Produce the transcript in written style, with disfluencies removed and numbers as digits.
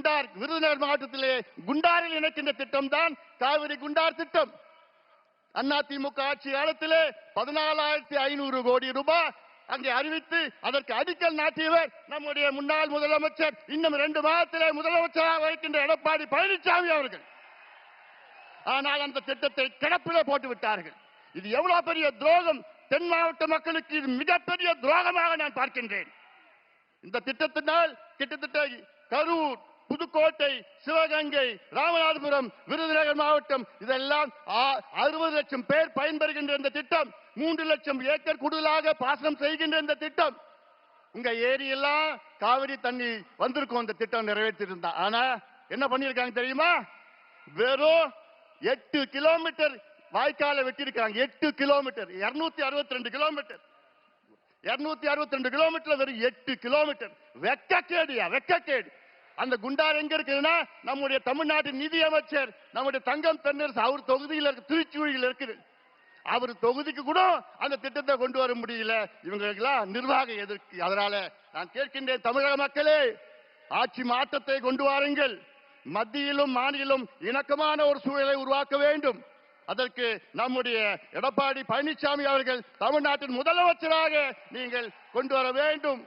குண்டார் விருதுநகர் மாவட்டத்திலே குண்டாரில் இணைக்கின்ற திட்டம் தான் காவிரி குண்டார் திட்டம். அதிமுக ஆட்சி காலத்திலே 14,500 கோடி ரூபாய் அங்கே அறிவித்து அதற்கு அடிக்கல் நாட்டியவர் நம்முடைய முன்னாள் முதலமைச்சர், இன்னும் 2 மாதத்திலே முதலமைச்சராக இருக்கின்ற எடப்பாடி பழனிசாமி அவர்கள். ஆனால் அந்த திட்டத்தை கிடப்பிலே போட்டு விட்டார்கள். இது எவ்வளவு பெரிய துரோகம்! தென் மாவட்ட மக்களுக்கு இது மிகப்பெரிய துரோகமாக நான் பார்க்கின்றேன். இந்த திட்டத்தினால் கிட்டத்தட்ட கரூர், புதுக்கோட்டை, சிவகங்கை, ராமநாதபுரம், விருதுநகர் மாவட்டம் இதெல்லாம் 60 லட்சம் பேர் பயன்பெறுகின்ற இந்த திட்டம். 3 லட்சம் ஏக்கர் கூடுதலாக பாசனம் செய்கின்ற இந்த திட்டம். உங்க ஏரியெல்லாம் காவிரி தண்ணி வந்திருக்கும் இந்த திட்டம் நிறைவேற்றிருந்தா. ஆனா என்ன பண்ணிருக்காங்க தெரியுமா? வெறும் 8 கிலோமீட்டர் வாய்க்கால வெட்டியிருக்காங்க. 8 கிலோமீட்டர், 262 கிலோமீட்டர், 262 கிலோமீட்டர், வெறும் 8 கிலோமீட்டர். வெக்கக்கேடியா, வெக்கக்கேடு. அந்த குண்டார் எங்க இருக்குதுன்னா நம்முடைய தமிழ்நாட்டின் நிதி அமைச்சர் நம்முடைய தங்கம் தென்னரசு அவர் தொகுதியில் இருக்கு, திருச்சியில் இருக்குது. அவர் தொகுதிக்கு கூட அந்த திட்டத்தை கொண்டு வர முடியல. இவங்களுக்கெல்லாம் நிர்வாக எதிர்க்கு. அதனால நான் கேட்கின்றேன், தமிழக மக்களே, ஆட்சி மாற்றத்தை கொண்டு வாருங்கள். மத்தியிலும் மாநிலம் இணக்கமான ஒரு சூழலை உருவாக்க வேண்டும். அதற்கு நம்முடைய எடப்பாடி பழனிசாமி அவர்கள் தமிழ்நாட்டின் முதலமைச்சராக நீங்கள் கொண்டு வர வேண்டும்.